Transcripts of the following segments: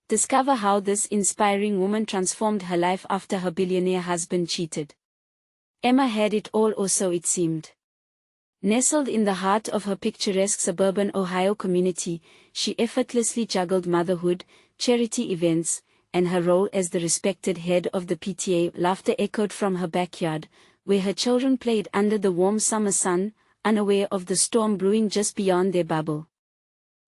Discover how this inspiring woman transformed her life after her billionaire husband cheated. Emma had it all, or so it seemed. Nestled in the heart of her picturesque suburban Ohio community, she effortlessly juggled motherhood, charity events, and her role as the respected head of the PTA. Laughter echoed from her backyard, where her children played under the warm summer sun, unaware of the storm brewing just beyond their bubble.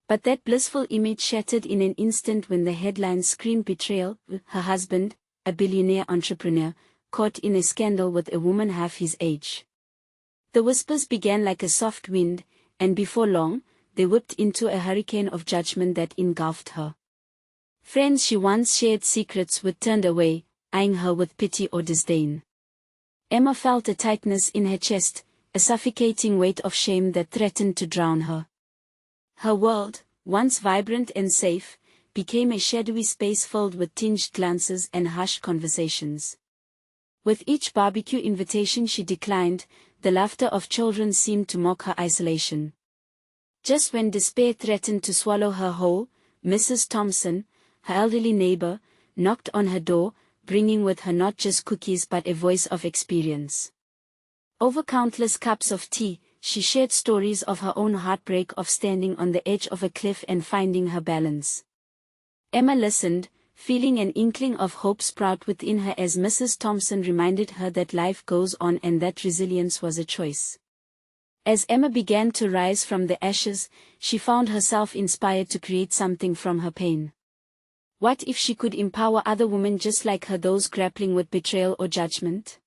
But that blissful image shattered in an instant when the headlines screamed betrayal. Her husband, a billionaire entrepreneur, caught in a scandal with a woman half his age. The whispers began like a soft wind, and before long, they whipped into a hurricane of judgment that engulfed her. Friends she once shared secrets with turned away, eyeing her with pity or disdain. Emma felt a tightness in her chest, a suffocating weight of shame that threatened to drown her. Her world, once vibrant and safe, became a shadowy space filled with tinged glances and hushed conversations. With each barbecue invitation she declined, the laughter of children seemed to mock her isolation. Just when despair threatened to swallow her whole, Mrs. Thompson, her elderly neighbor, knocked on her door, bringing with her not just cookies but a voice of experience. Over countless cups of tea, she shared stories of her own heartbreak, of standing on the edge of a cliff and finding her balance. Emma listened, feeling an inkling of hope sprout within her as Mrs. Thompson reminded her that life goes on and that resilience was a choice. As Emma began to rise from the ashes, she found herself inspired to create something from her pain. What if she could empower other women just like her, those grappling with betrayal or judgment?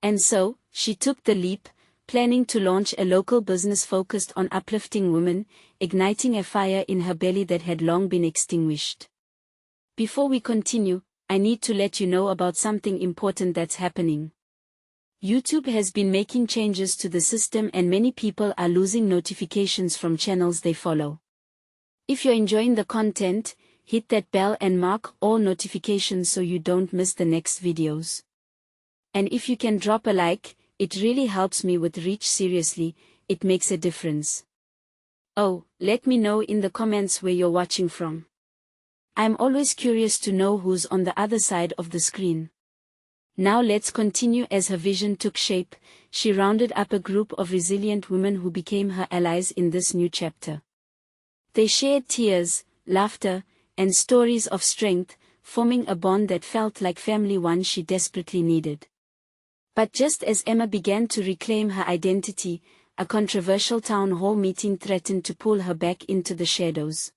And so, she took the leap, planning to launch a local business focused on uplifting women, igniting a fire in her belly that had long been extinguished. Before we continue, I need to let you know about something important that's happening. YouTube has been making changes to the system and many people are losing notifications from channels they follow. If you're enjoying the content, hit that bell and mark all notifications so you don't miss the next videos. And if you can drop a like, it really helps me with reach. Seriously, it makes a difference. Oh, let me know in the comments where you're watching from. I'm always curious to know who's on the other side of the screen. Now let's continue. As her vision took shape, she rounded up a group of resilient women who became her allies in this new chapter. They shared tears, laughter, and stories of strength, forming a bond that felt like family, one she desperately needed. But just as Emma began to reclaim her identity, a controversial town hall meeting threatened to pull her back into the shadows.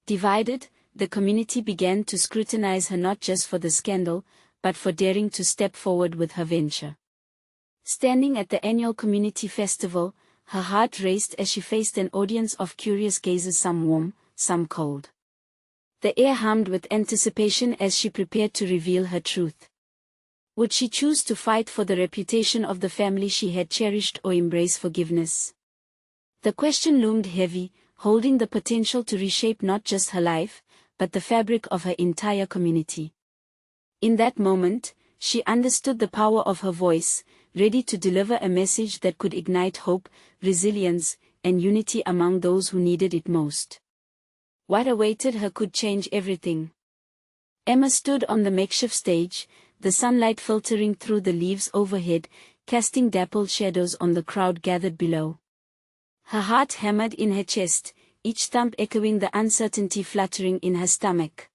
Divided, the community began to scrutinize her not just for the scandal, but for daring to step forward with her venture. Standing at the annual community festival, her heart raced as she faced an audience of curious gazers, some warm, some cold. The air hummed with anticipation as she prepared to reveal her truth. Would she choose to fight for the reputation of the family she had cherished or embrace forgiveness? The question loomed heavy, holding the potential to reshape not just her life, but the fabric of her entire community. In that moment, she understood the power of her voice, ready to deliver a message that could ignite hope, resilience, and unity among those who needed it most. What awaited her could change everything. Emma stood on the makeshift stage, the sunlight filtering through the leaves overhead, casting dappled shadows on the crowd gathered below. Her heart hammered in her chest, each thump echoing the uncertainty fluttering in her stomach.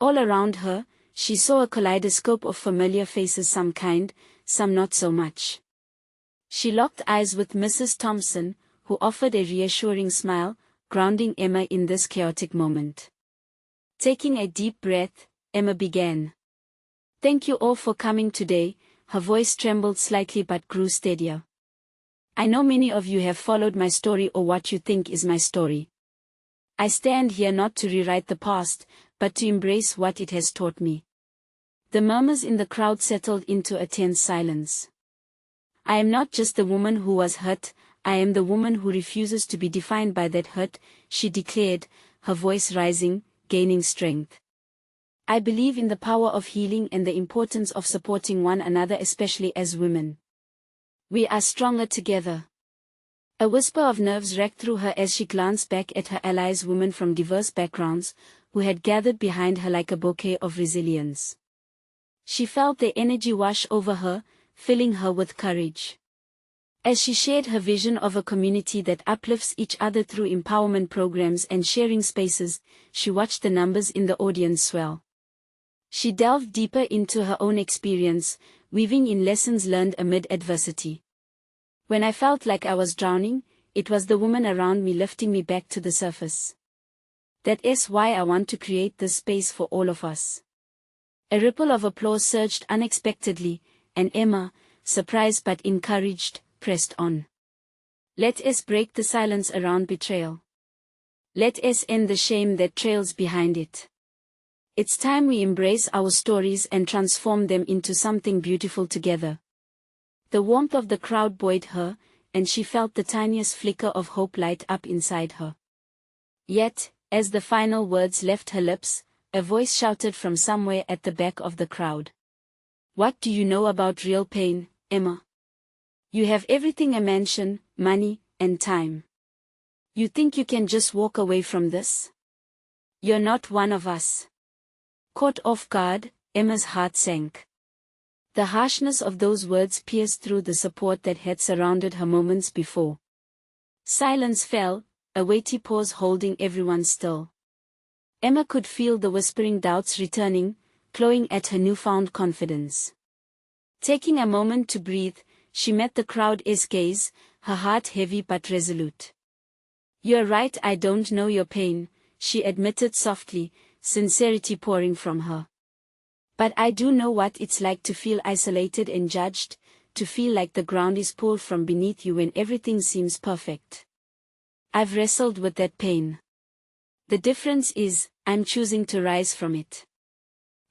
All around her, she saw a kaleidoscope of familiar faces, some kind, some not so much. She locked eyes with Mrs. Thompson, who offered a reassuring smile, grounding Emma in this chaotic moment. Taking a deep breath, Emma began. "Thank you all for coming today." Her voice trembled slightly but grew steadier. "I know many of you have followed my story, or what you think is my story. I stand here not to rewrite the past, but to embrace what it has taught me." The murmurs in the crowd settled into a tense silence. "I am not just the woman who was hurt, I am the woman who refuses to be defined by that hurt," she declared, her voice rising, gaining strength. "I believe in the power of healing and the importance of supporting one another, especially as women. We are stronger together." A whisper of nerves racked through her as she glanced back at her allies, women from diverse backgrounds, who had gathered behind her like a bouquet of resilience. She felt their energy wash over her, filling her with courage. As she shared her vision of a community that uplifts each other through empowerment programs and sharing spaces, she watched the numbers in the audience swell. She delved deeper into her own experience, weaving in lessons learned amid adversity. When I felt like I was drowning, it was the woman around me lifting me back to the surface. That is why I want to create this space for all of us. A ripple of applause surged unexpectedly, and Emma, surprised but encouraged, pressed on. Let us break the silence around betrayal. Let us end the shame that trails behind it. It's time we embrace our stories and transform them into something beautiful together. The warmth of the crowd buoyed her, and she felt the tiniest flicker of hope light up inside her. Yet, as the final words left her lips, a voice shouted from somewhere at the back of the crowd. What do you know about real pain, Emma? You have everything: a mansion, money, and time. You think you can just walk away from this? You're not one of us. Caught off guard, Emma's heart sank. The harshness of those words pierced through the support that had surrounded her moments before. Silence fell, a weighty pause holding everyone still. Emma could feel the whispering doubts returning, clawing at her newfound confidence. Taking a moment to breathe, she met the crowd's gaze, her heart heavy but resolute. You're right, I don't know your pain, she admitted softly, sincerity pouring from her. But I do know what it's like to feel isolated and judged, to feel like the ground is pulled from beneath you when everything seems perfect. I've wrestled with that pain. The difference is, I'm choosing to rise from it.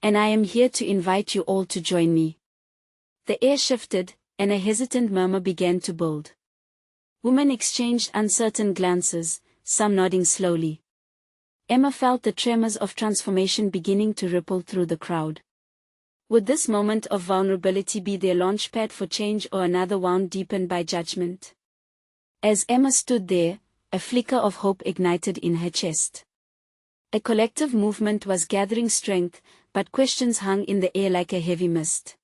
And I am here to invite you all to join me. The air shifted, and a hesitant murmur began to build. Women exchanged uncertain glances, some nodding slowly. Emma felt the tremors of transformation beginning to ripple through the crowd. Would this moment of vulnerability be their launchpad for change, or another wound deepened by judgment? As Emma stood there, a flicker of hope ignited in her chest. A collective movement was gathering strength, but questions hung in the air like a heavy mist.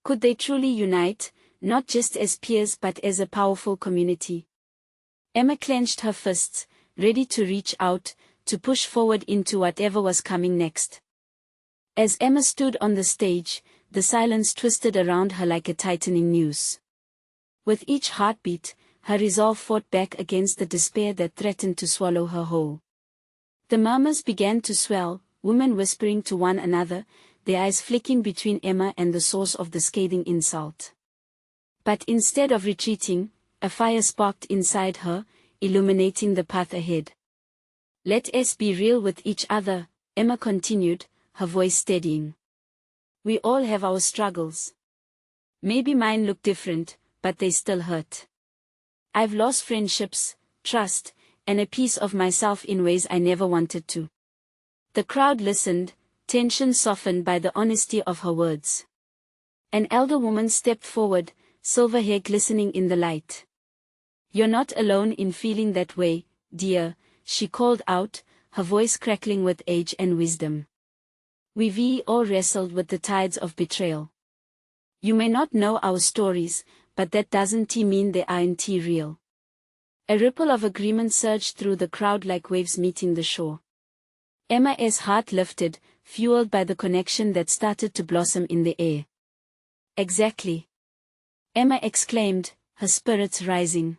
Could they truly unite, not just as peers but as a powerful community? Emma clenched her fists, ready to reach out, to push forward into whatever was coming next. As Emma stood on the stage, the silence twisted around her like a tightening noose. With each heartbeat, her resolve fought back against the despair that threatened to swallow her whole. The murmurs began to swell, women whispering to one another, their eyes flicking between Emma and the source of the scathing insult. But instead of retreating, a fire sparked inside her, illuminating the path ahead. Let us be real with each other, Emma continued, her voice steadying. We all have our struggles. Maybe mine look different, but they still hurt. I've lost friendships, trust, and a piece of myself in ways I never wanted to. The crowd listened, tension softened by the honesty of her words. An elder woman stepped forward, silver hair glistening in the light. You're not alone in feeling that way, dear, she called out, her voice crackling with age and wisdom. We've all wrestled with the tides of betrayal. You may not know our stories, but that doesn't mean they aren't real. A ripple of agreement surged through the crowd like waves meeting the shore. Emma's heart lifted, fueled by the connection that started to blossom in the air. Exactly. Emma exclaimed, her spirits rising.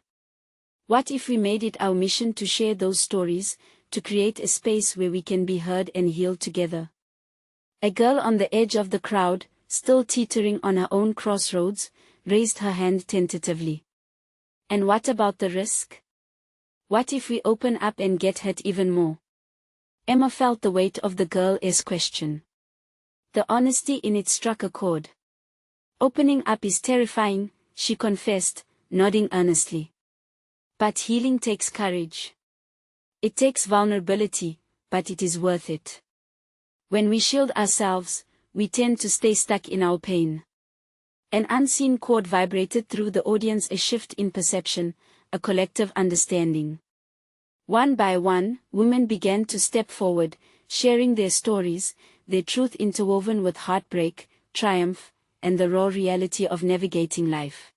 What if we made it our mission to share those stories, to create a space where we can be heard and healed together? A girl on the edge of the crowd, still teetering on her own crossroads, raised her hand tentatively. And what about the risk? What if we open up and get hurt even more? Emma felt the weight of the girl's question. The honesty in it struck a chord. Opening up is terrifying, she confessed, nodding earnestly. But healing takes courage. It takes vulnerability, but it is worth it. When we shield ourselves, we tend to stay stuck in our pain. An unseen chord vibrated through the audience, a shift in perception, a collective understanding. One by one, women began to step forward, sharing their stories, their truth interwoven with heartbreak, triumph, and the raw reality of navigating life.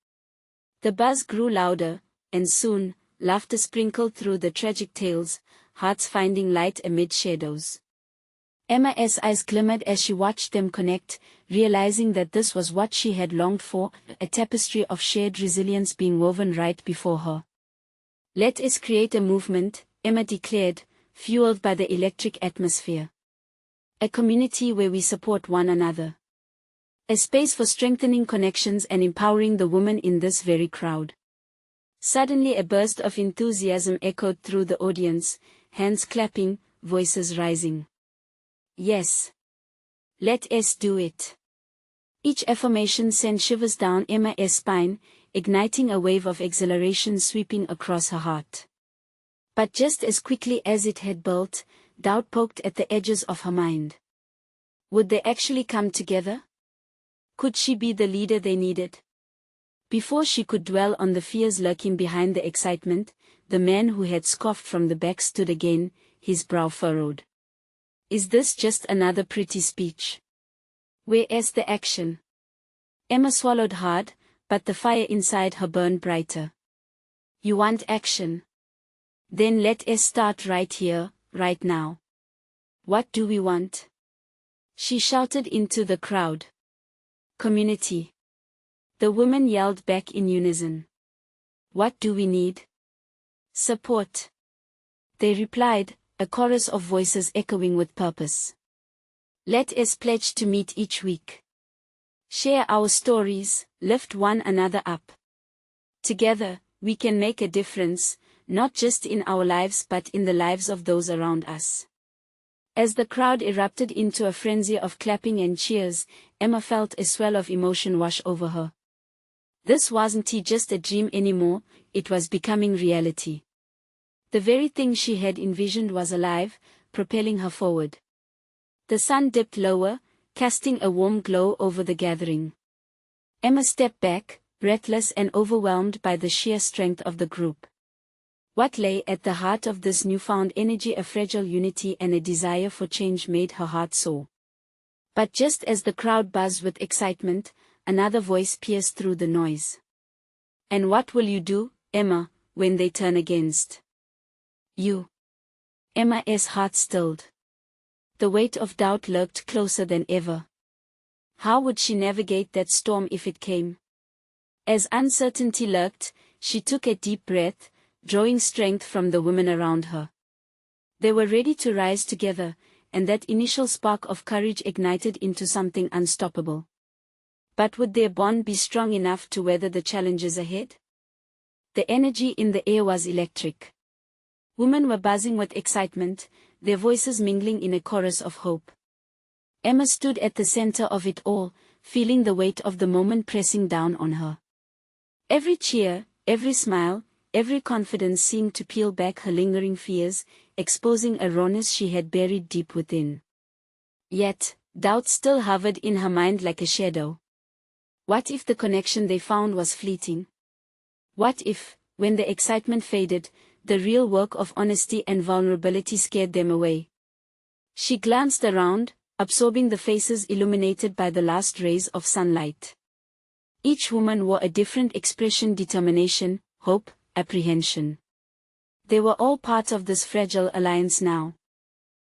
The buzz grew louder, and soon, laughter sprinkled through the tragic tales, hearts finding light amid shadows. Emma's eyes glimmered as she watched them connect, realizing that this was what she had longed for, a tapestry of shared resilience being woven right before her. "Let us create a movement," Emma declared, fueled by the electric atmosphere. "A community where we support one another. A space for strengthening connections and empowering the woman in this very crowd." Suddenly a burst of enthusiasm echoed through the audience, hands clapping, voices rising. "Yes. Let us do it." Each affirmation sent shivers down Emma's spine, igniting a wave of exhilaration sweeping across her heart. But just as quickly as it had built, doubt poked at the edges of her mind. Would they actually come together? Could she be the leader they needed? Before she could dwell on the fears lurking behind the excitement, the man who had scoffed from the back stood again, his brow furrowed. "Is this just another pretty speech? Where's the action?" Emma swallowed hard, but the fire inside her burned brighter. "You want action? Then let us start right here, right now. What do we want?" she shouted into the crowd. "Community." The women yelled back in unison. "What do we need?" "Support," they replied, a chorus of voices echoing with purpose. "Let us pledge to meet each week. Share our stories, lift one another up. Together, we can make a difference, not just in our lives but in the lives of those around us." As the crowd erupted into a frenzy of clapping and cheers, Emma felt a swell of emotion wash over her. This wasn't just a dream anymore, it was becoming reality. The very thing she had envisioned was alive, propelling her forward. The sun dipped lower, casting a warm glow over the gathering. Emma stepped back, breathless and overwhelmed by the sheer strength of the group. What lay at the heart of this newfound energy? A fragile unity and a desire for change made her heart soar. But just as the crowd buzzed with excitement, another voice pierced through the noise. "And what will you do, Emma, when they turn against you?" Emma's heart stilled. The weight of doubt lurked closer than ever. How would she navigate that storm if it came? As uncertainty lurked, she took a deep breath, drawing strength from the women around her. They were ready to rise together, and that initial spark of courage ignited into something unstoppable. But would their bond be strong enough to weather the challenges ahead? The energy in the air was electric. Women were buzzing with excitement, their voices mingling in a chorus of hope. Emma stood at the center of it all, feeling the weight of the moment pressing down on her. Every cheer, every smile, every confidence seemed to peel back her lingering fears, exposing a rawness she had buried deep within. Yet, doubt still hovered in her mind like a shadow. What if the connection they found was fleeting? What if, when the excitement faded, the real work of honesty and vulnerability scared them away? She glanced around, absorbing the faces illuminated by the last rays of sunlight. Each woman wore a different expression: determination, hope, apprehension. They were all part of this fragile alliance now.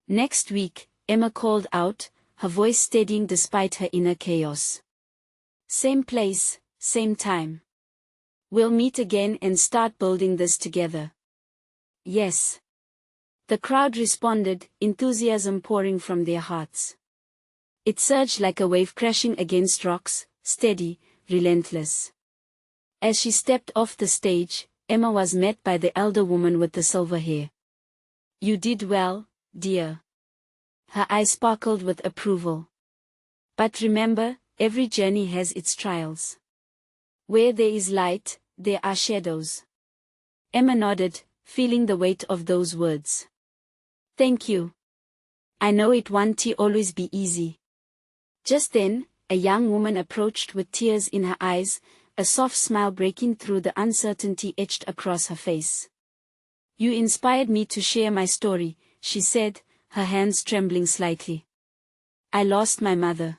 "Next week," Emma called out, her voice steadying despite her inner chaos. "Same place, same time. We'll meet again and start building this together." "Yes." The crowd responded, enthusiasm pouring from their hearts. It surged like a wave crashing against rocks, steady, relentless. As she stepped off the stage, Emma was met by the elder woman with the silver hair. "You did well, dear." Her eyes sparkled with approval. "But remember, every journey has its trials. Where there is light, there are shadows." Emma nodded, feeling the weight of those words. "Thank you. I know it won't always be easy." Just then, a young woman approached with tears in her eyes, a soft smile breaking through the uncertainty etched across her face. "You inspired me to share my story," she said, her hands trembling slightly. I lost my mother.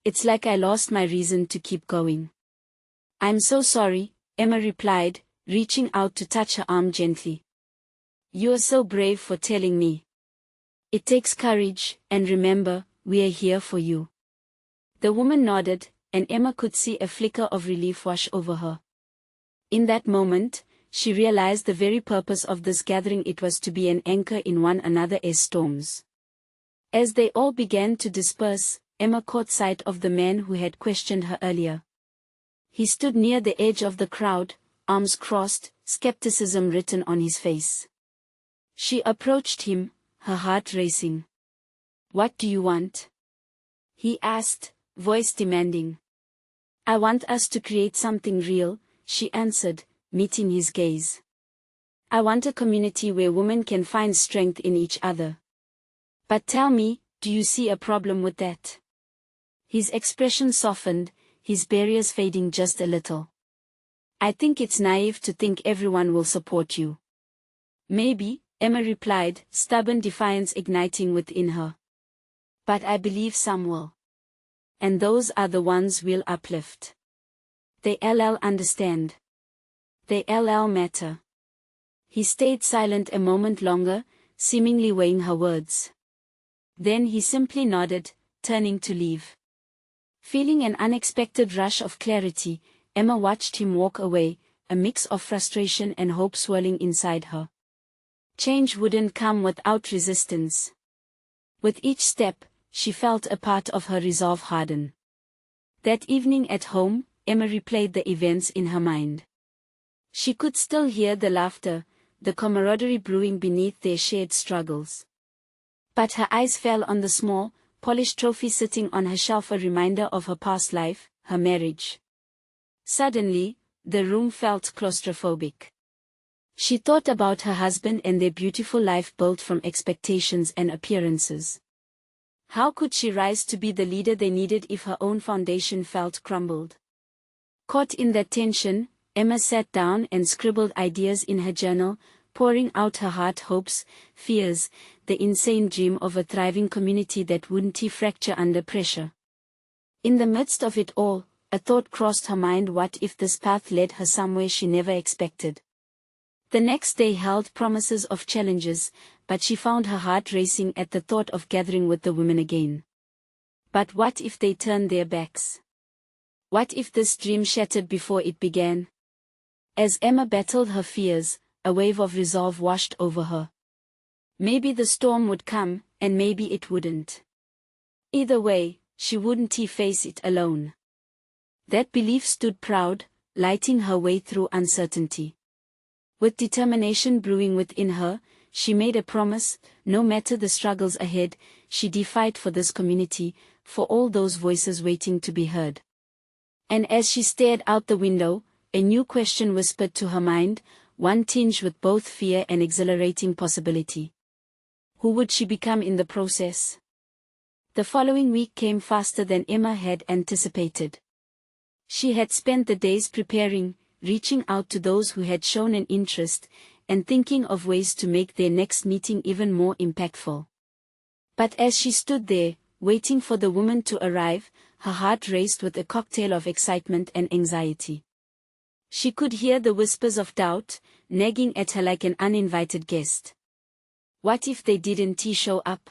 It's like I lost my reason to keep going. I'm so sorry, Emma replied, reaching out to touch her arm gently. You are so brave for telling me. It takes courage, and remember, we are here for you. The woman nodded, and Emma could see a flicker of relief wash over her. In that moment, she realized the very purpose of this gathering. It was to be an anchor in one another's storms. As they all began to disperse, Emma caught sight of the man who had questioned her earlier. He stood near the edge of the crowd, arms crossed, skepticism written on his face. She approached him, her heart racing. What do you want? He asked, voice demanding. I want us to create something real, she answered, meeting his gaze. I want a community where women can find strength in each other. But tell me, do you see a problem with that? His expression softened, his barriers fading just a little. I think it's naive to think everyone will support you. Maybe, Emma replied, stubborn defiance igniting within her. But I believe some will. And those are the ones we'll uplift. They understand. They matter. He stayed silent a moment longer, seemingly weighing her words. Then he simply nodded, turning to leave. Feeling an unexpected rush of clarity, Emma watched him walk away, a mix of frustration and hope swirling inside her. Change wouldn't come without resistance. With each step, she felt a part of her resolve harden. That evening at home, Emma replayed the events in her mind. She could still hear the laughter, the camaraderie brewing beneath their shared struggles. But her eyes fell on the small, polished trophy sitting on her shelf, a reminder of her past life, her marriage. Suddenly, the room felt claustrophobic. She thought about her husband and their beautiful life built from expectations and appearances. How could she rise to be the leader they needed if her own foundation felt crumbled? Caught in that tension, Emma sat down and scribbled ideas in her journal, pouring out her heart, hopes, fears, the insane dream of a thriving community that wouldn't fracture under pressure. In the midst of it all, a thought crossed her mind: what if this path led her somewhere she never expected? The next day held promises of challenges, but she found her heart racing at the thought of gathering with the women again. But what if they turned their backs? What if this dream shattered before it began? As Emma battled her fears, a wave of resolve washed over her. Maybe the storm would come, and maybe it wouldn't. Either way, she wouldn't face it alone. That belief stood proud, lighting her way through uncertainty. With determination brewing within her, she made a promise: no matter the struggles ahead, she'd fight for this community, for all those voices waiting to be heard. And as she stared out the window, a new question whispered to her mind, one tinged with both fear and exhilarating possibility. Who would she become in the process? The following week came faster than Emma had anticipated. She had spent the days preparing, reaching out to those who had shown an interest, and thinking of ways to make their next meeting even more impactful. But as she stood there, waiting for the woman to arrive, her heart raced with a cocktail of excitement and anxiety. She could hear the whispers of doubt, nagging at her like an uninvited guest. What if they didn't show up?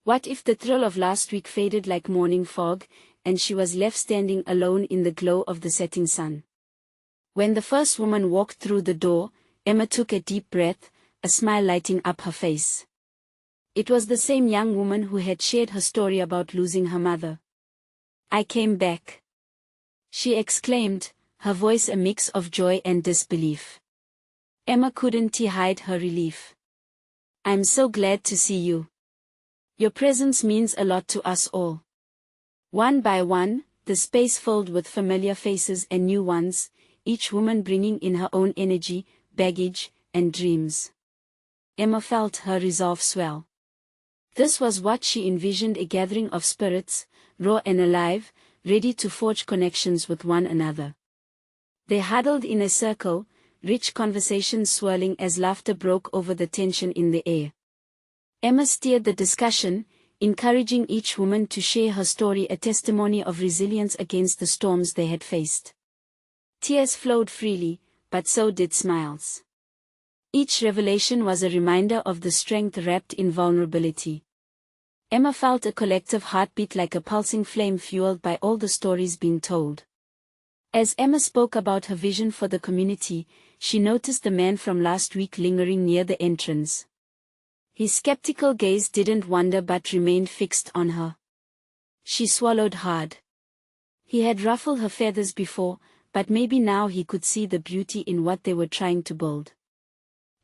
What if the thrill of last week faded like morning fog, and she was left standing alone in the glow of the setting sun? When the first woman walked through the door, Emma took a deep breath, a smile lighting up her face. It was the same young woman who had shared her story about losing her mother. I came back, she exclaimed, her voice a mix of joy and disbelief. Emma couldn't hide her relief. I'm so glad to see you. Your presence means a lot to us all. One by one, the space filled with familiar faces and new ones, each woman bringing in her own energy, baggage, and dreams. Emma felt her resolve swell. This was what she envisioned: a gathering of spirits, raw and alive, ready to forge connections with one another. They huddled in a circle, rich conversations swirling as laughter broke over the tension in the air. Emma steered the discussion, encouraging each woman to share her story, a testimony of resilience against the storms they had faced. Tears flowed freely, but so did smiles. Each revelation was a reminder of the strength wrapped in vulnerability. Emma felt a collective heartbeat, like a pulsing flame fueled by all the stories being told. As Emma spoke about her vision for the community, she noticed the man from last week lingering near the entrance. His skeptical gaze didn't wander but remained fixed on her. She swallowed hard. He had ruffled her feathers before, but maybe now he could see the beauty in what they were trying to build.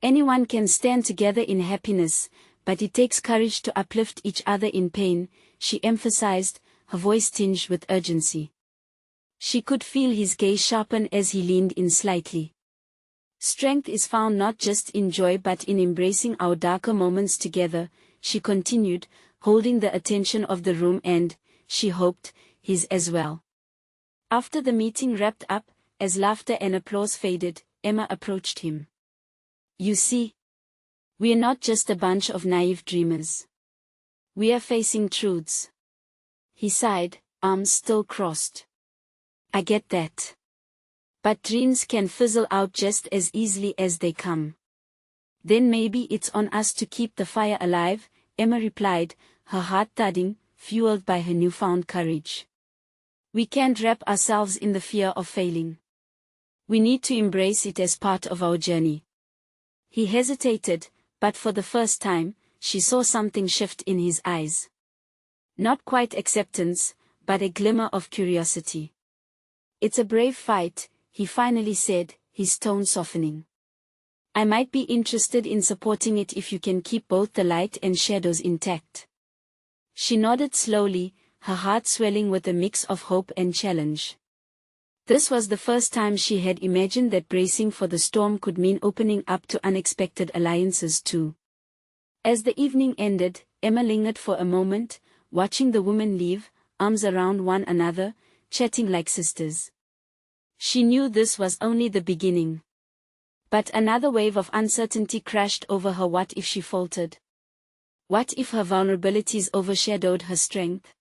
Anyone can stand together in happiness, but it takes courage to uplift each other in pain, she emphasized, her voice tinged with urgency. She could feel his gaze sharpen as he leaned in slightly. Strength is found not just in joy but in embracing our darker moments together, she continued, holding the attention of the room and, she hoped, his as well. After the meeting wrapped up, as laughter and applause faded, Emma approached him. You see, we're not just a bunch of naive dreamers. We are facing truths. He sighed, arms still crossed. I get that. But dreams can fizzle out just as easily as they come. Then maybe it's on us to keep the fire alive, Emma replied, her heart thudding, fueled by her newfound courage. We can't wrap ourselves in the fear of failing. We need to embrace it as part of our journey. He hesitated, but for the first time, she saw something shift in his eyes. Not quite acceptance, but a glimmer of curiosity. It's a brave fight, he finally said, his tone softening. I might be interested in supporting it if you can keep both the light and shadows intact. She nodded slowly, her heart swelling with a mix of hope and challenge. This was the first time she had imagined that bracing for the storm could mean opening up to unexpected alliances too. As the evening ended, Emma lingered for a moment, watching the women leave, arms around one another, chatting like sisters. She knew this was only the beginning. But another wave of uncertainty crashed over her. What if she faltered? What if her vulnerabilities overshadowed her strength?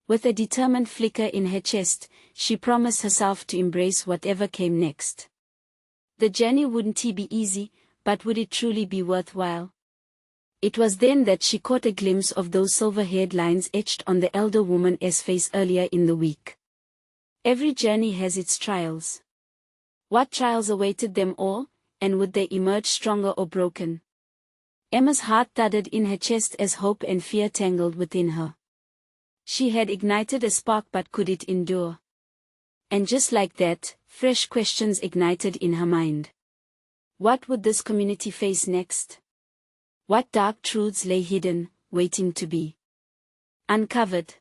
With a determined flicker in her chest, she promised herself to embrace whatever came next. The journey wouldn't be easy, but would it truly be worthwhile? It was then that she caught a glimpse of those silver-haired lines etched on the elder woman's face earlier in the week. Every journey has its trials. What trials awaited them all, and would they emerge stronger or broken? Emma's heart thudded in her chest as hope and fear tangled within her. She had ignited a spark, but could it endure? And just like that, fresh questions ignited in her mind. What would this community face next? What dark truths lay hidden, waiting to be uncovered?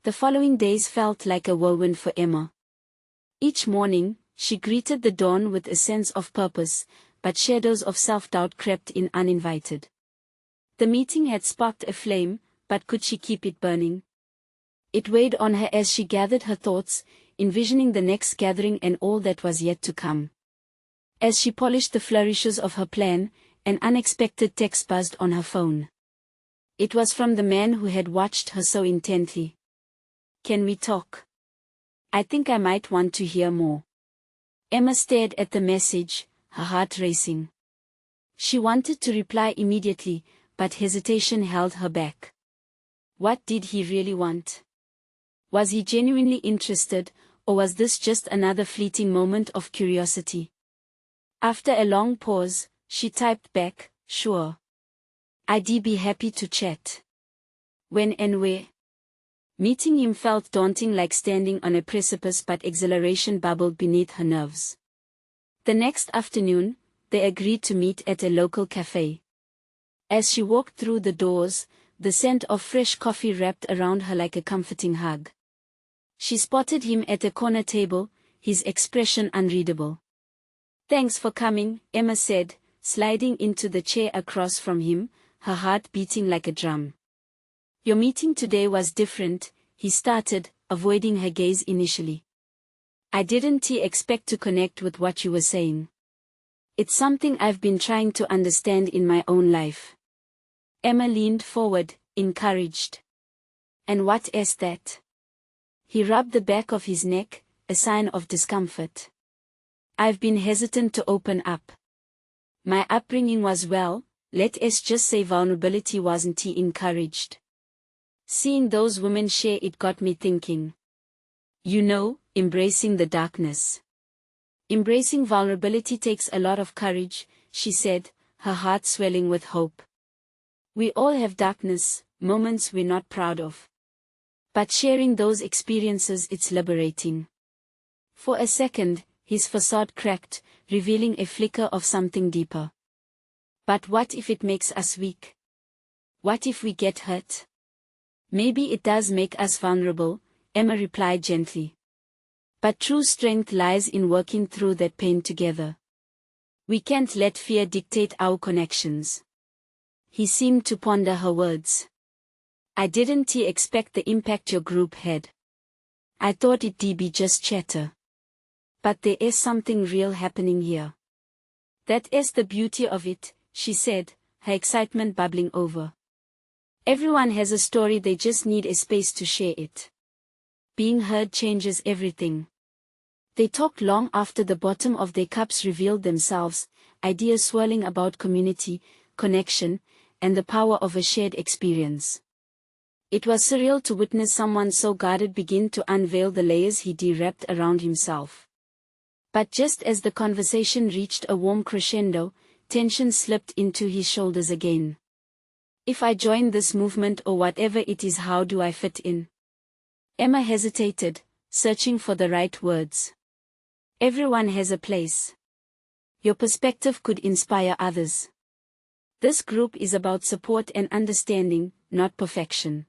The following days felt like a whirlwind for Emma. Each morning, she greeted the dawn with a sense of purpose, but shadows of self-doubt crept in uninvited. The meeting had sparked a flame, but could she keep it burning? It weighed on her as she gathered her thoughts, envisioning the next gathering and all that was yet to come. As she polished the flourishes of her plan, an unexpected text buzzed on her phone. It was from the man who had watched her so intently. Can we talk? I think I might want to hear more. Emma stared at the message, her heart racing. She wanted to reply immediately, but hesitation held her back. What did he really want? Was he genuinely interested, or was this just another fleeting moment of curiosity? After a long pause, she typed back, sure. I'd be happy to chat. When and where? Meeting him felt daunting, like standing on a precipice, but exhilaration bubbled beneath her nerves. The next afternoon, they agreed to meet at a local cafe. As she walked through the doors, the scent of fresh coffee wrapped around her like a comforting hug. She spotted him at a corner table, his expression unreadable. Thanks for coming, Emma said, sliding into the chair across from him, her heart beating like a drum. Your meeting today was different, he started, avoiding her gaze initially. I didn't expect to connect with what you were saying. It's something I've been trying to understand in my own life. Emma leaned forward, encouraged. And what is that? He rubbed the back of his neck, a sign of discomfort. I've been hesitant to open up. My upbringing was, well, let us just say vulnerability wasn't encouraged. Seeing those women share it got me thinking. You know, embracing the darkness. Embracing vulnerability takes a lot of courage, she said, her heart swelling with hope. We all have darkness, moments we're not proud of. But sharing those experiences, it's liberating. For a second, his facade cracked, revealing a flicker of something deeper. But what if it makes us weak? What if we get hurt? Maybe it does make us vulnerable, Emma replied gently. But true strength lies in working through that pain together. We can't let fear dictate our connections. He seemed to ponder her words. I didn't expect the impact your group had. I thought it'd be just chatter. But there is something real happening here. That is the beauty of it, she said, her excitement bubbling over. Everyone has a story, they just need a space to share it. Being heard changes everything. They talked long after the bottom of their cups revealed themselves, ideas swirling about community, connection, and the power of a shared experience. It was surreal to witness someone so guarded begin to unveil the layers he'd wrapped around himself. But just as the conversation reached a warm crescendo, tension slipped into his shoulders again. If I join this movement or whatever it is, how do I fit in? Emma hesitated, searching for the right words. Everyone has a place. Your perspective could inspire others. This group is about support and understanding, not perfection.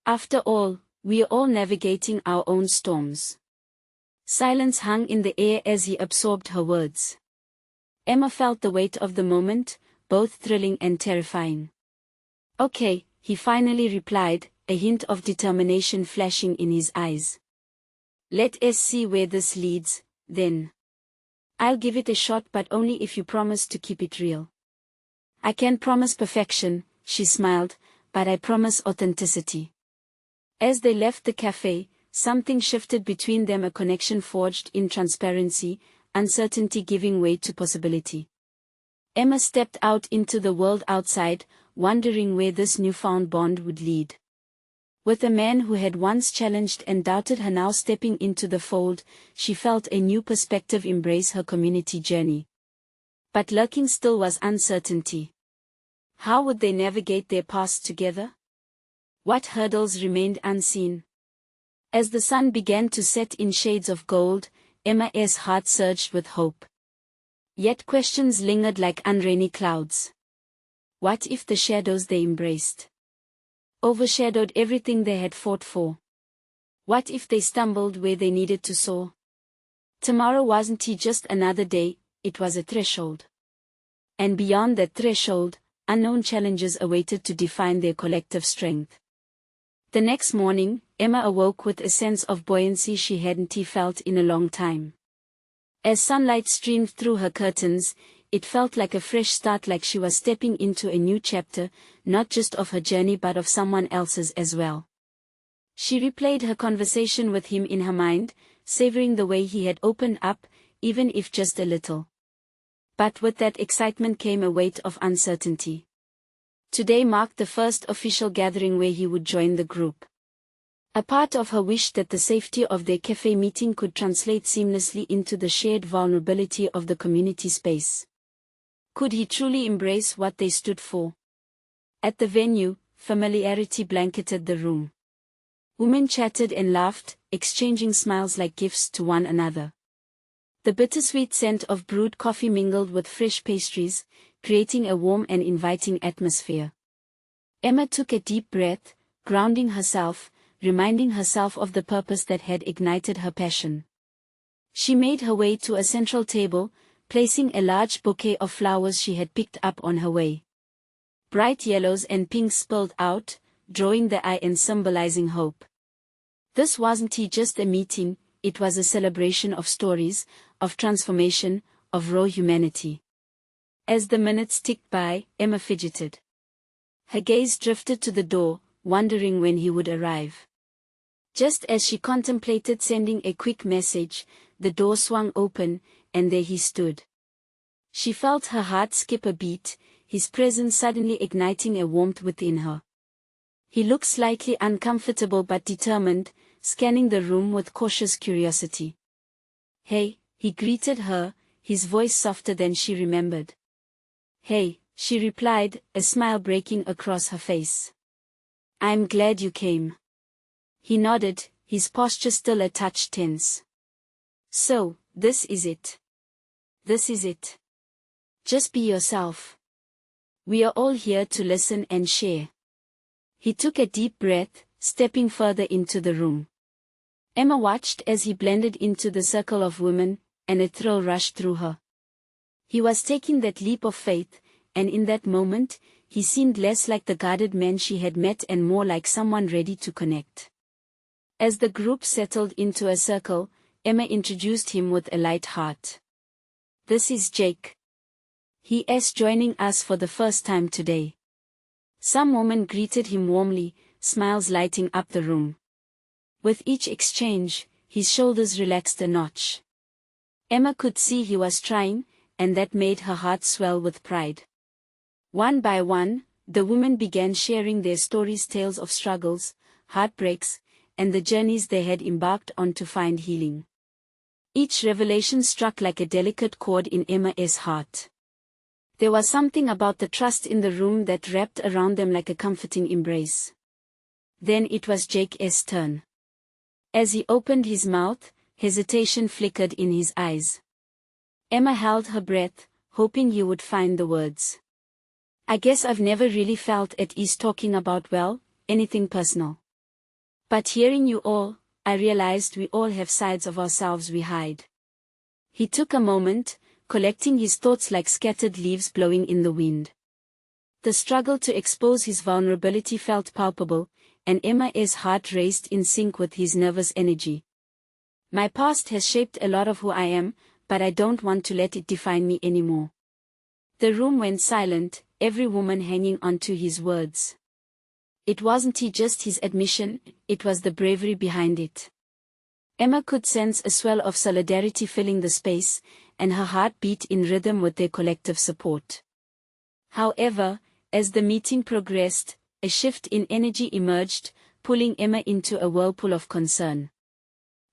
After all, we are all navigating our own storms. Silence hung in the air as he absorbed her words. Emma felt the weight of the moment, both thrilling and terrifying. Okay, he finally replied, a hint of determination flashing in his eyes. Let us see where this leads, then. I'll give it a shot, but only if you promise to keep it real. I can't promise perfection, she smiled, but I promise authenticity. As they left the cafe, something shifted between them, a connection forged in transparency, uncertainty giving way to possibility. Emma stepped out into the world outside, wondering where this newfound bond would lead. With a man who had once challenged and doubted her now stepping into the fold, she felt a new perspective embrace her community journey. But lurking still was uncertainty. How would they navigate their past together? What hurdles remained unseen? As the sun began to set in shades of gold, Emma's heart surged with hope. Yet questions lingered like unrainy clouds. What if the shadows they embraced overshadowed everything they had fought for? What if they stumbled where they needed to soar? Tomorrow wasn't just another day, it was a threshold. And beyond that threshold, unknown challenges awaited to define their collective strength. The next morning, Emma awoke with a sense of buoyancy she hadn't felt in a long time. As sunlight streamed through her curtains, it felt like a fresh start, like she was stepping into a new chapter, not just of her journey but of someone else's as well. She replayed her conversation with him in her mind, savoring the way he had opened up, even if just a little. But with that excitement came a weight of uncertainty. Today marked the first official gathering where he would join the group. A part of her wished that the safety of their cafe meeting could translate seamlessly into the shared vulnerability of the community space. Could he truly embrace what they stood for? At the venue, familiarity blanketed the room. Women chatted and laughed, exchanging smiles like gifts to one another. The bittersweet scent of brewed coffee mingled with fresh pastries, creating a warm and inviting atmosphere. Emma took a deep breath, grounding herself, reminding herself of the purpose that had ignited her passion. She made her way to a central table, placing a large bouquet of flowers she had picked up on her way. Bright yellows and pinks spilled out, drawing the eye and symbolizing hope. This wasn't just a meeting, it was a celebration of stories, of transformation, of raw humanity. As the minutes ticked by, Emma fidgeted. Her gaze drifted to the door, wondering when he would arrive. Just as she contemplated sending a quick message, the door swung open, and there he stood. She felt her heart skip a beat, his presence suddenly igniting a warmth within her. He looked slightly uncomfortable but determined, scanning the room with cautious curiosity. "Hey," he greeted her, his voice softer than she remembered. "Hey," she replied, a smile breaking across her face. "I'm glad you came." He nodded, his posture still a touch tense. "So, this is it. This is it. Just be yourself. We are all here to listen and share." He took a deep breath, stepping further into the room. Emma watched as he blended into the circle of women, and a thrill rushed through her. He was taking that leap of faith, and in that moment, he seemed less like the guarded man she had met and more like someone ready to connect. As the group settled into a circle, Emma introduced him with a light heart. "This is Jake. He is joining us for the first time today." Some women greeted him warmly, smiles lighting up the room. With each exchange, his shoulders relaxed a notch. Emma could see he was trying, and that made her heart swell with pride. One by one, the women began sharing their stories, tales of struggles, heartbreaks, and the journeys they had embarked on to find healing. Each revelation struck like a delicate chord in Emma's heart. There was something about the trust in the room that wrapped around them like a comforting embrace. Then it was Jake's turn. As he opened his mouth, hesitation flickered in his eyes. Emma held her breath, hoping he would find the words. "I guess I've never really felt at ease talking about, well, anything personal. But hearing you all, I realized we all have sides of ourselves we hide." He took a moment, collecting his thoughts like scattered leaves blowing in the wind. The struggle to expose his vulnerability felt palpable, and Emma's heart raced in sync with his nervous energy. "My past has shaped a lot of who I am, but I don't want to let it define me anymore." The room went silent, every woman hanging on to his words. It wasn't just his admission, it was the bravery behind it. Emma could sense a swell of solidarity filling the space, and her heart beat in rhythm with their collective support. However, as the meeting progressed, a shift in energy emerged, pulling Emma into a whirlpool of concern.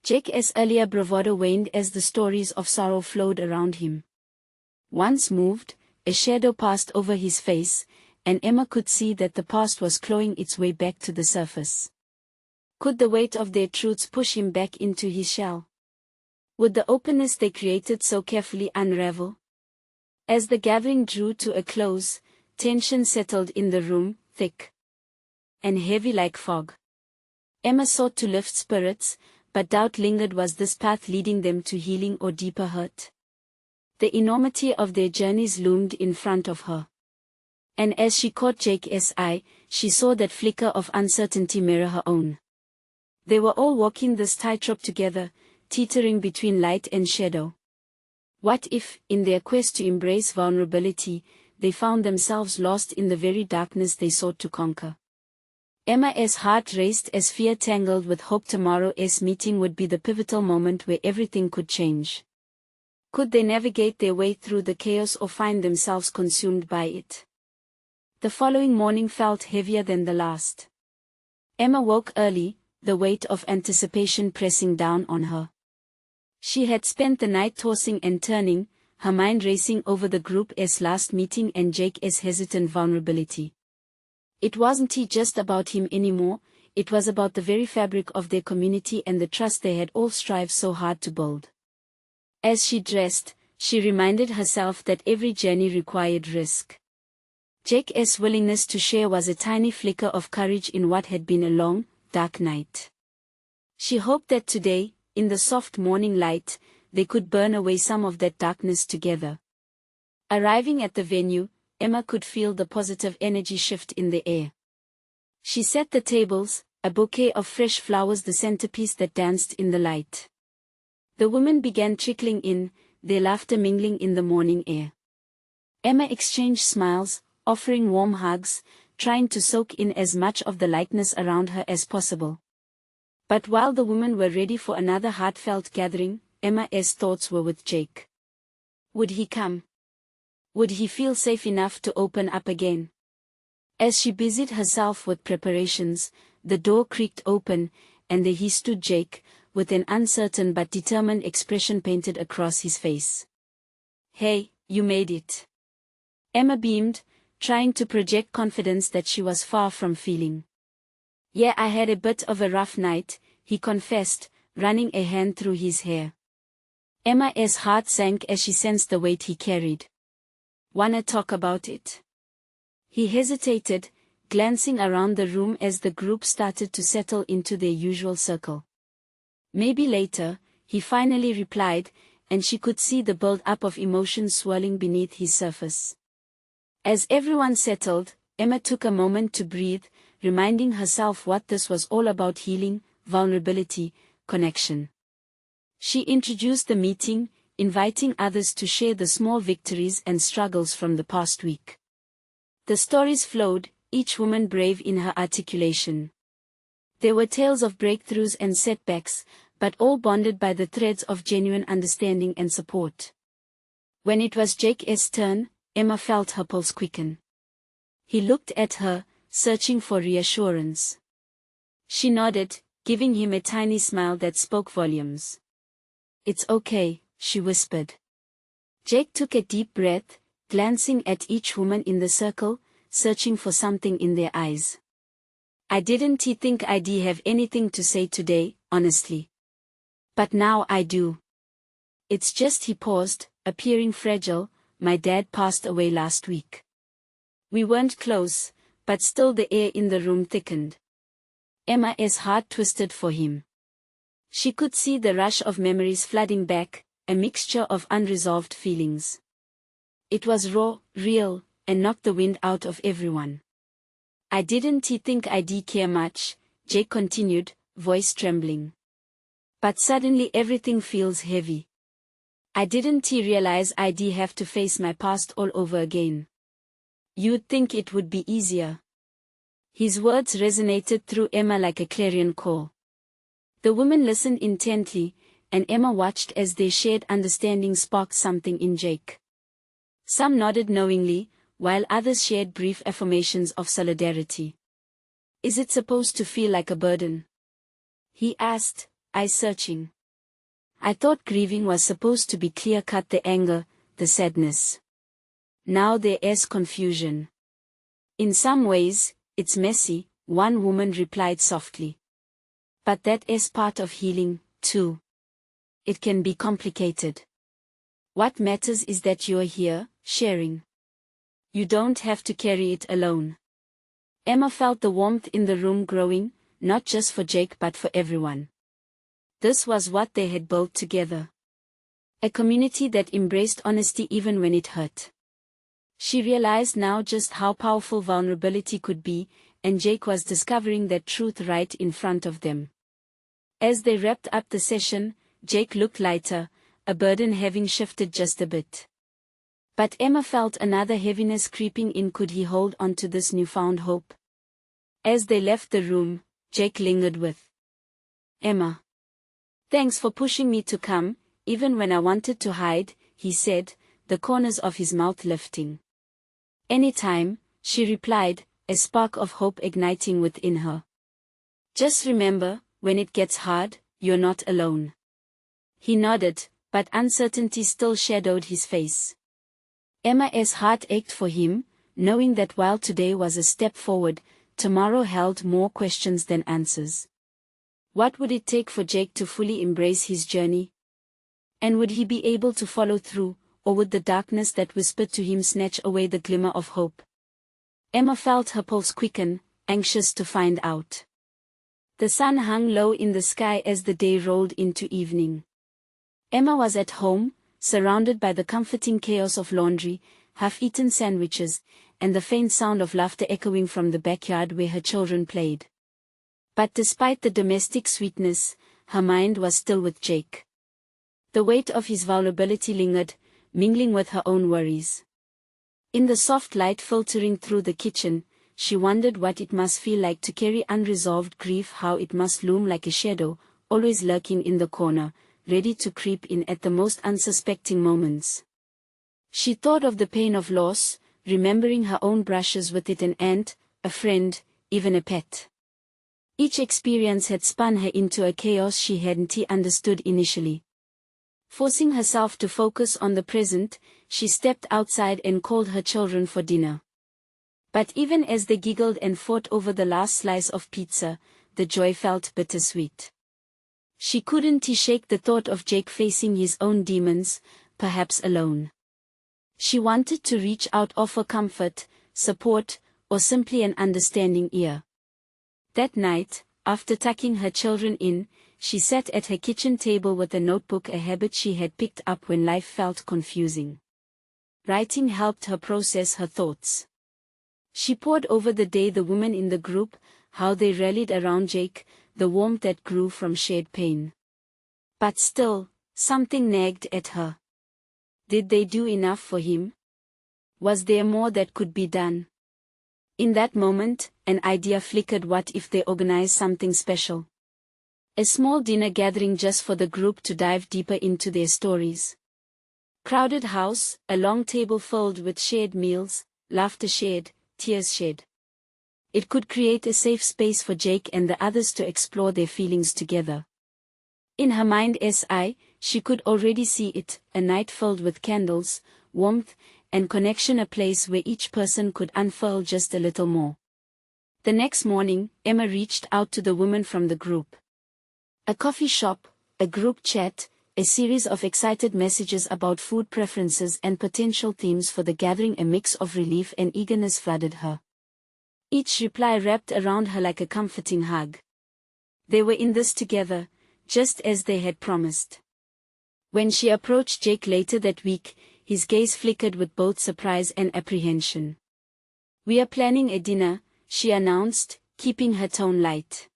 Jake's earlier bravado waned as the stories of sorrow flowed around him. Once moved, a shadow passed over his face, and Emma could see that the past was clawing its way back to the surface. Could the weight of their truths push him back into his shell? Would the openness they created so carefully unravel? As the gathering drew to a close, tension settled in the room, thick and heavy like fog. Emma sought to lift spirits, but doubt lingered. Was this path leading them to healing or deeper hurt? The enormity of their journeys loomed in front of her. And as she caught Jake's eye, she saw that flicker of uncertainty mirror her own. They were all walking this tightrope together, teetering between light and shadow. What if, in their quest to embrace vulnerability, they found themselves lost in the very darkness they sought to conquer? Emma's heart raced as fear tangled with hope. Tomorrow's meeting would be the pivotal moment where everything could change. Could they navigate their way through the chaos or find themselves consumed by it? The following morning felt heavier than the last. Emma woke early, the weight of anticipation pressing down on her. She had spent the night tossing and turning, her mind racing over the group's last meeting and Jake's hesitant vulnerability. It wasn't just about him anymore, it was about the very fabric of their community and the trust they had all strived so hard to build. As she dressed, she reminded herself that every journey required risk. Jake's willingness to share was a tiny flicker of courage in what had been a long, dark night. She hoped that today, in the soft morning light, they could burn away some of that darkness together. Arriving at the venue, Emma could feel the positive energy shift in the air. She set the tables, a bouquet of fresh flowers the centerpiece that danced in the light. The women began trickling in, their laughter mingling in the morning air. Emma exchanged smiles, offering warm hugs, trying to soak in as much of the likeness around her as possible. But while the women were ready for another heartfelt gathering, Emma's thoughts were with Jake. Would he come? Would he feel safe enough to open up again? As she busied herself with preparations, the door creaked open, and there he stood, Jake, with an uncertain but determined expression painted across his face. "Hey, you made it." Emma beamed, trying to project confidence that she was far from feeling. "Yeah, I had a bit of a rough night," he confessed, running a hand through his hair. Emma's heart sank as she sensed the weight he carried. "Wanna talk about it?" He hesitated, glancing around the room as the group started to settle into their usual circle. "Maybe later," he finally replied, and she could see the build-up of emotion swirling beneath his surface. As everyone settled, Emma took a moment to breathe, reminding herself what this was all about: healing, vulnerability, connection. She introduced the meeting, inviting others to share the small victories and struggles from the past week. The stories flowed, each woman brave in her articulation. There were tales of breakthroughs and setbacks, but all bonded by the threads of genuine understanding and support. When it was Jake's turn, Emma felt her pulse quicken. He looked at her, searching for reassurance. She nodded, giving him a tiny smile that spoke volumes. "It's okay," she whispered. Jake took a deep breath, glancing at each woman in the circle, searching for something in their eyes. "I didn't think I'd have anything to say today, honestly. But now I do. It's just," he paused, appearing fragile, "my dad passed away last week. We weren't close, but still the air in the room thickened." Emma's heart twisted for him. She could see the rush of memories flooding back, a mixture of unresolved feelings. It was raw, real, and knocked the wind out of everyone. "I didn't think I'd care much," Jake continued, voice trembling. "But suddenly everything feels heavy. I didn't realize I'd have to face my past all over again. You'd think it would be easier." His words resonated through Emma like a clarion call. The women listened intently, and Emma watched as their shared understanding sparked something in Jake. Some nodded knowingly, while others shared brief affirmations of solidarity. "Is it supposed to feel like a burden?" he asked, eyes searching. "I thought grieving was supposed to be clear-cut, the anger, the sadness. Now there's confusion." "In some ways, it's messy," one woman replied softly. "But that is part of healing, too. It can be complicated. What matters is that you're here, sharing. You don't have to carry it alone." Emma felt the warmth in the room growing, not just for Jake but for everyone. This was what they had built together. A community that embraced honesty even when it hurt. She realized now just how powerful vulnerability could be, and Jake was discovering that truth right in front of them. As they wrapped up the session, Jake looked lighter, a burden having shifted just a bit. But Emma felt another heaviness creeping in. Could he hold on to this newfound hope? As they left the room, Jake lingered with Emma. "Thanks for pushing me to come, even when I wanted to hide," he said, the corners of his mouth lifting. "Anytime," she replied, a spark of hope igniting within her. "Just remember, when it gets hard, you're not alone." He nodded, but uncertainty still shadowed his face. Emma's heart ached for him, knowing that while today was a step forward, tomorrow held more questions than answers. What would it take for Jake to fully embrace his journey? And would he be able to follow through, or would the darkness that whispered to him snatch away the glimmer of hope? Emma felt her pulse quicken, anxious to find out. The sun hung low in the sky as the day rolled into evening. Emma was at home, surrounded by the comforting chaos of laundry, half-eaten sandwiches, and the faint sound of laughter echoing from the backyard where her children played. But despite the domestic sweetness, her mind was still with Jake. The weight of his vulnerability lingered, mingling with her own worries. In the soft light filtering through the kitchen, she wondered what it must feel like to carry unresolved grief, how it must loom like a shadow, always lurking in the corner, ready to creep in at the most unsuspecting moments. She thought of the pain of loss, remembering her own brushes with it, an aunt, a friend, even a pet. Each experience had spun her into a chaos she hadn't understood initially. Forcing herself to focus on the present, she stepped outside and called her children for dinner. But even as they giggled and fought over the last slice of pizza, the joy felt bittersweet. She couldn't shake the thought of Jake facing his own demons, perhaps alone. She wanted to reach out, offer comfort, support, or simply an understanding ear. That night, after tucking her children in, she sat at her kitchen table with a notebook, a habit she had picked up when life felt confusing. Writing helped her process her thoughts. She pored over the day, the women in the group, how they rallied around Jake, the warmth that grew from shared pain. But still, something nagged at her. Did they do enough for him? Was there more that could be done? In that moment, an idea flickered. What if they organized something special? A small dinner gathering just for the group to dive deeper into their stories. Crowded house, a long table filled with shared meals, laughter shared, tears shed. It could create a safe space for Jake and the others to explore their feelings together. In her mind's eye, she could already see it, a night filled with candles, warmth, and connection, a place where each person could unfurl just a little more. The next morning, Emma reached out to the women from the group. A coffee shop, a group chat, a series of excited messages about food preferences and potential themes for the gathering. A mix of relief and eagerness flooded her. Each reply wrapped around her like a comforting hug. They were in this together, just as they had promised. When she approached Jake later that week, his gaze flickered with both surprise and apprehension. "We are planning a dinner," she announced, keeping her tone light.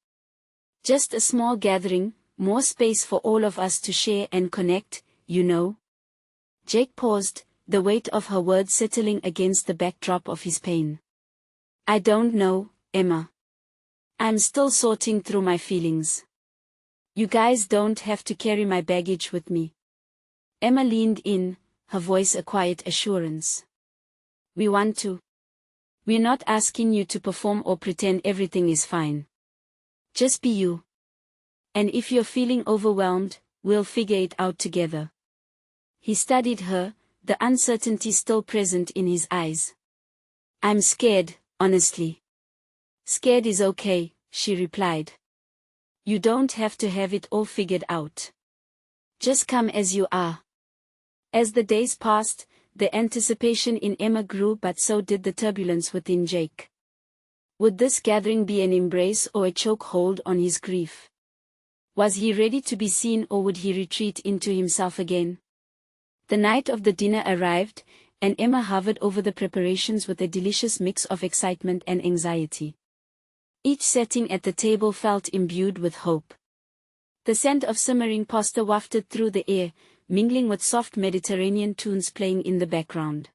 "Just a small gathering, more space for all of us to share and connect, you know." Jake paused, the weight of her words settling against the backdrop of his pain. "I don't know, Emma. I'm still sorting through my feelings. You guys don't have to carry my baggage with me." Emma leaned in, her voice a quiet assurance. "We want to. We're not asking you to perform or pretend everything is fine. Just be you. And if you're feeling overwhelmed, we'll figure it out together." He studied her, the uncertainty still present in his eyes. "I'm scared, honestly." "Scared is okay," she replied. "You don't have to have it all figured out. Just come as you are." As the days passed, the anticipation in Emma grew, but so did the turbulence within Jake. Would this gathering be an embrace or a chokehold on his grief? Was he ready to be seen, or would he retreat into himself again? The night of the dinner arrived, and Emma hovered over the preparations with a delicious mix of excitement and anxiety. Each setting at the table felt imbued with hope. The scent of simmering pasta wafted through the air, mingling with soft Mediterranean tunes playing in the background.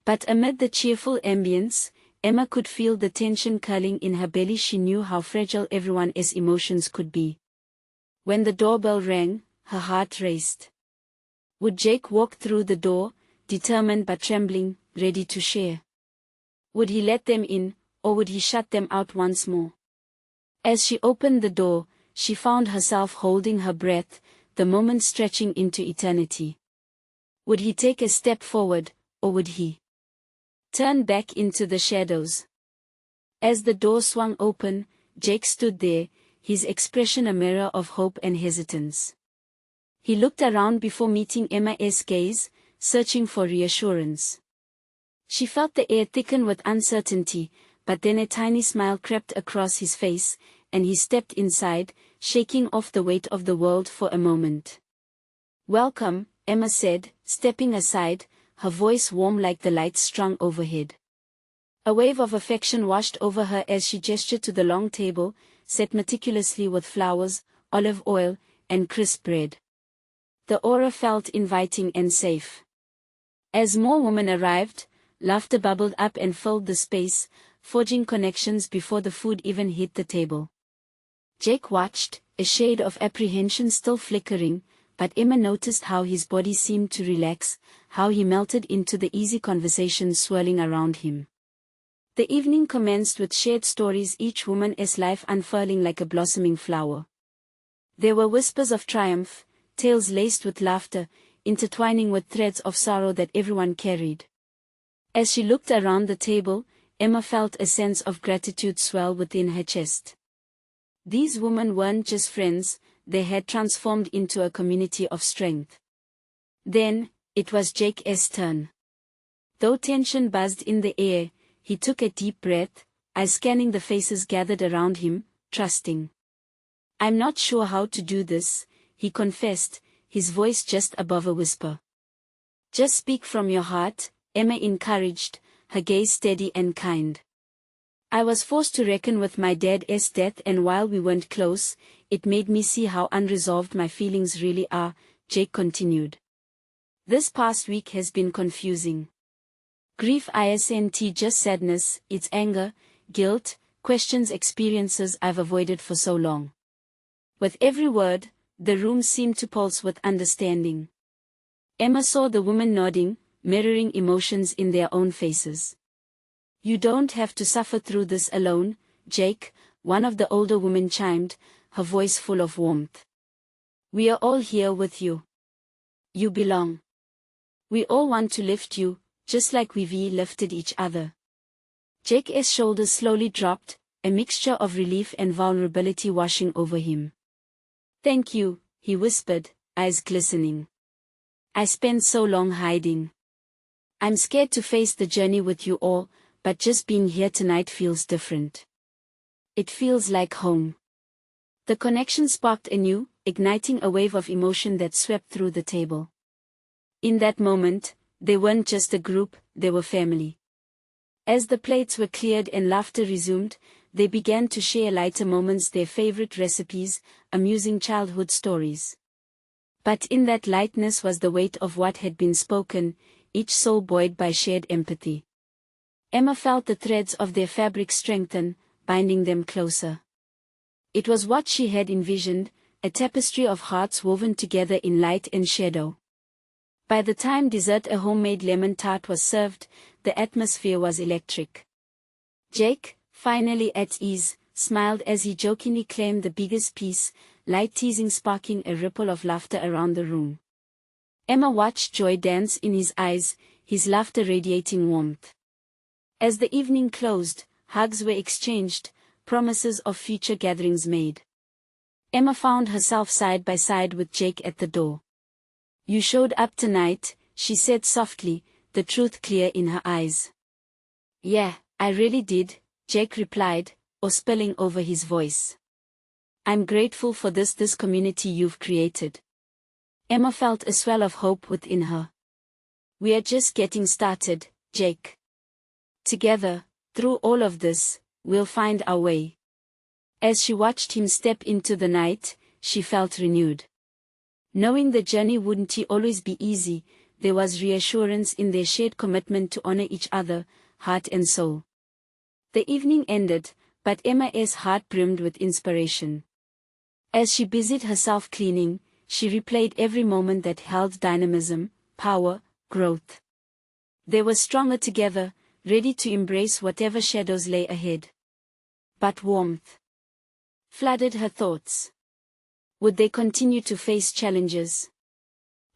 But amid the cheerful ambience, Emma could feel the tension curling in her belly. She knew how fragile everyone's emotions could be. When the doorbell rang, her heart raced. Would Jake walk through the door, determined but trembling, ready to share? Would he let them in, or would he shut them out once more? As she opened the door, she found herself holding her breath, the moment stretching into eternity. Would he take a step forward, or would he turn back into the shadows? As the door swung open, Jake stood there, his expression a mirror of hope and hesitance. He looked around before meeting Emma's gaze, searching for reassurance. She felt the air thicken with uncertainty, but then a tiny smile crept across his face, and he stepped inside, shaking off the weight of the world for a moment. "Welcome," Emma said, stepping aside, her voice warm like the lights strung overhead. A wave of affection washed over her as she gestured to the long table, set meticulously with flowers, olive oil, and crisp bread. The aura felt inviting and safe. As more women arrived, laughter bubbled up and filled the space, forging connections before the food even hit the table. Jake watched, a shade of apprehension still flickering, but Emma noticed how his body seemed to relax, how he melted into the easy conversations swirling around him. The evening commenced with shared stories, each woman's life unfurling like a blossoming flower. There were whispers of triumph, tales laced with laughter, intertwining with threads of sorrow that everyone carried. As she looked around the table, Emma felt a sense of gratitude swell within her chest. These women weren't just friends, they had transformed into a community of strength. Then, it was Jake's turn. Though tension buzzed in the air, he took a deep breath, eyes scanning the faces gathered around him, trusting. "I'm not sure how to do this," he confessed, his voice just above a whisper. "Just speak from your heart," Emma encouraged, her gaze steady and kind. "I was forced to reckon with my dad's death, and while we weren't close, it made me see how unresolved my feelings really are," Jake continued. "This past week has been confusing. Grief isn't just sadness, it's anger, guilt, questions, experiences I've avoided for so long." With every word, the room seemed to pulse with understanding. Emma saw the women nodding, mirroring emotions in their own faces. "You don't have to suffer through this alone, Jake," one of the older women chimed, her voice full of warmth. "We are all here with you. You belong. We all want to lift you, just like we've lifted each other." Jake's shoulders slowly dropped, a mixture of relief and vulnerability washing over him. "Thank you," he whispered, eyes glistening. "I spent so long hiding. I'm scared to face the journey with you all, but just being here tonight feels different. It feels like home." The connection sparked anew, igniting a wave of emotion that swept through the table. In that moment, they weren't just a group, they were family. As the plates were cleared and laughter resumed, they began to share lighter moments, their favorite recipes, amusing childhood stories. But in that lightness was the weight of what had been spoken, each soul buoyed by shared empathy. Emma felt the threads of their fabric strengthen, binding them closer. It was what she had envisioned, a tapestry of hearts woven together in light and shadow. By the time dessert, a homemade lemon tart, was served, the atmosphere was electric. Jake, finally at ease, smiled as he jokingly claimed the biggest piece, light teasing sparking a ripple of laughter around the room. Emma watched joy dance in his eyes, his laughter radiating warmth. As the evening closed, hugs were exchanged, promises of future gatherings made. Emma found herself side by side with Jake at the door. "You showed up tonight," she said softly, the truth clear in her eyes. "Yeah, I really did," Jake replied, or spilling over his voice. "I'm grateful for this community you've created." Emma felt a swell of hope within her. "We are just getting started, Jake. Together, through all of this, we'll find our way." As she watched him step into the night, she felt renewed. Knowing the journey wouldn't always be easy, there was reassurance in their shared commitment to honor each other, heart and soul. The evening ended, but Emma's heart brimmed with inspiration. As she busied herself cleaning, she replayed every moment that held dynamism, power, growth. They were stronger together, ready to embrace whatever shadows lay ahead. But warmth flooded her thoughts. Would they continue to face challenges?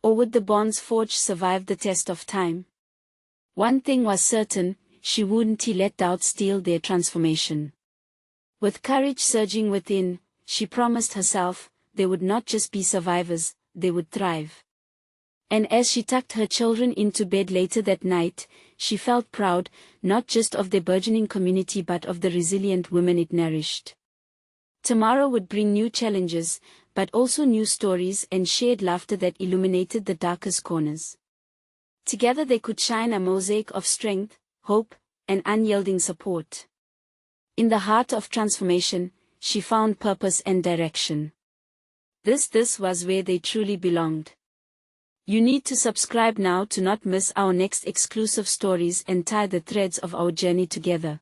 Or would the bonds forged survive the test of time? One thing was certain, she wouldn't let doubt steal their transformation. With courage surging within, she promised herself, they would not just be survivors, they would thrive. And as she tucked her children into bed later that night, she felt proud, not just of their burgeoning community but of the resilient women it nourished. Tomorrow would bring new challenges, but also new stories and shared laughter that illuminated the darkest corners. Together they could shine a mosaic of strength, hope, and unyielding support. In the heart of transformation, she found purpose and direction. This was where they truly belonged. You need to subscribe now to not miss our next exclusive stories and tie the threads of our journey together.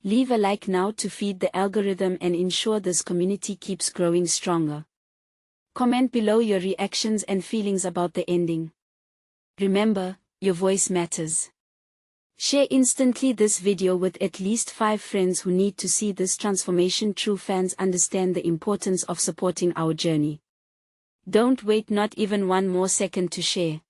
Leave a like now to feed the algorithm and ensure this community keeps growing stronger. Comment below your reactions and feelings about the ending. Remember, your voice matters. Share instantly this video with at least 5 friends who need to see this transformation. True fans understand the importance of supporting our journey. Don't wait not even one more second to share.